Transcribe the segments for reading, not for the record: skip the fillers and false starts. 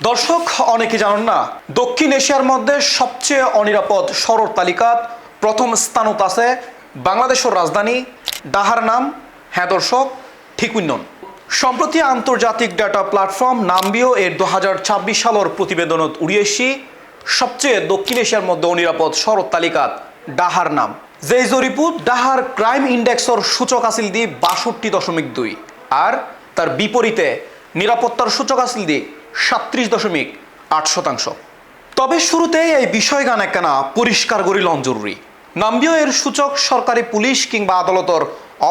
দর্শক অনেকে জানেন না, দক্ষিণ এশিয়ার মধ্যে সবচেয়ে অনিরাপদ শহর তালিকাত প্রথম স্থানত আছে বাংলাদেশের রাজধানী ঢাকার নাম। হ্যাঁ দর্শক, ঠিক উন্নয়ন। সম্প্রতি আন্তর্জাতিক ডাটা প্ল্যাটফর্ম নাম্বিও এর 2026 সালের প্রতিবেদনত উড়িয়েছি সবচেয়ে দক্ষিণ এশিয়ার মধ্যে অনিরাপদ শহর তালিকাত ঢাকার নাম। যেই জরিপুত ঢাকার ক্রাইম ইন্ডেক্সর সূচক আছিল দি 62.2, আর তার বিপরীতে নিরাপত্তার সূচক আছিল দি 37.8%। তবে শুরুতেই এই বিষয়গান একখানা পরিষ্কার করি লন জরুরি। নাম্বিও এর সূচক সরকারি পুলিশ কিংবা আদালতর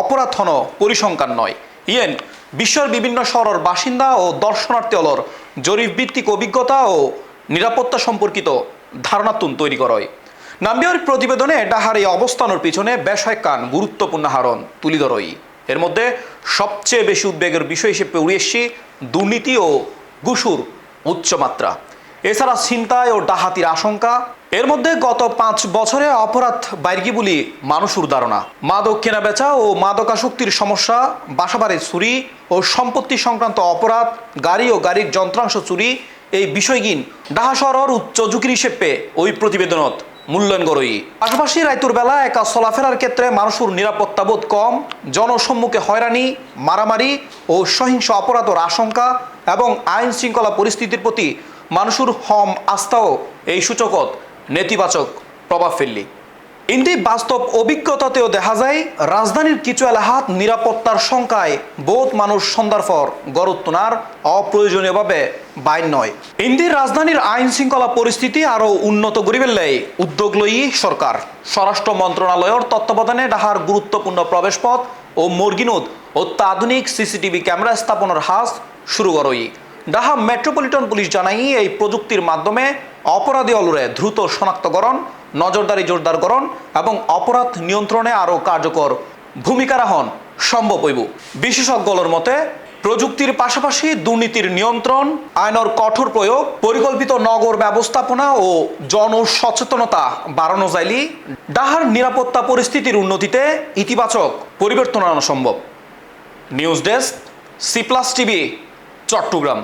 অপরাধ হন পরিসংখ্যান নয়, ইয়েন বিশ্বের বিভিন্ন শহরের বাসিন্দা ও দর্শনার্থী অলর জরিপ ভিত্তিক অভিজ্ঞতা ও নিরাপত্তা সম্পর্কিত ধারণাতুন তৈরি করয়। নাম্বিওর প্রতিবেদনে ঢাকার এই অবস্থানের পিছনে বেশ কয়েকখান গুরুত্বপূর্ণ হারণ তুলি ধরই। এর মধ্যে সবচেয়ে বেশি উদ্বেগের বিষয় হিসেবে উড়িয়েছি দুর্নীতি ও ঘুষুর উচ্চমাত্রা, এছাড়া ছিনতাই ও ডাকাতির আশঙ্কা। এর মধ্যে গত 5 বছরে অপরাধ বাইরগি বলি মানুষের ধারণা, মাদক কেনা বেচা ও মাদকাসক্তির সমস্যা, বাসাবাড়ির চুরি ও সম্পত্তি সংক্রান্ত অপরাধ, গাড়ি ও গাড়ির যন্ত্রাংশ চুরি, এই বিষয়গিন ঢাকা শহরের উচ্চ ঝুঁকির হিসেবে ওই প্রতিবেদনত মূল্যায়ন করই। পাশাপাশি রাইতুর বেলা একা চলাফেরার ক্ষেত্রে মানুষের নিরাপত্তাবোধ কম, জনসম্মুখে হয়রানি, মারামারি ও সহিংস অপরাধের আশঙ্কা এবং আইন শৃঙ্খলা পরিস্থিতির প্রতি মানুষের হম আস্থাও এই সূচকত নেতিবাচক প্রভাব ফেললি। ইন্দি বাস্তব অভিজ্ঞতাতেও দেখা যায় রাজধানীর কিছু এলাকাত নিরাপত্তার সংখ্যায় বহুত মানুষ সন্ধ্যার পর গড়তুনার অপ্রয়োজনীয়ভাবে বাইর নয়। ইন্দির রাজধানীর আইন শৃঙ্খলা পরিস্থিতি আরও উন্নত করিবেলাই উদ্যোগ লই সরকার। স্বরাষ্ট্র মন্ত্রণালয়ের তত্ত্বাবধানে ঢাকার গুরুত্বপূর্ণ প্রবেশপথ ও মর্গিনুত অত্যাধুনিক সিসিটিভি ক্যামেরা স্থাপনের হাস শুরু করই। ঢাকা মেট্রোপলিটন পুলিশ জানাই এই প্রযুক্তির মাধ্যমে অপরাধী অলরে দ্রুত শনাক্তকরণ, নজরদারি জোরদারকরণ এবং অপরাধ নিয়ন্ত্রণে আরও কার্যকর ভূমিকা রাখন সম্ভব হইব। বিশেষজ্ঞদের মতে প্রযুক্তির পাশাপাশি দুর্নীতির নিয়ন্ত্রণ, আইনের কঠোর প্রয়োগ, পরিকল্পিত নগর ব্যবস্থাপনা ও জনসচেতনতা বাড়ানো যাইলে ঢাকার নিরাপত্তা পরিস্থিতির উন্নতিতে ইতিবাচক পরিবর্তন আনা সম্ভব। News desk, C plus TV, Chittagong.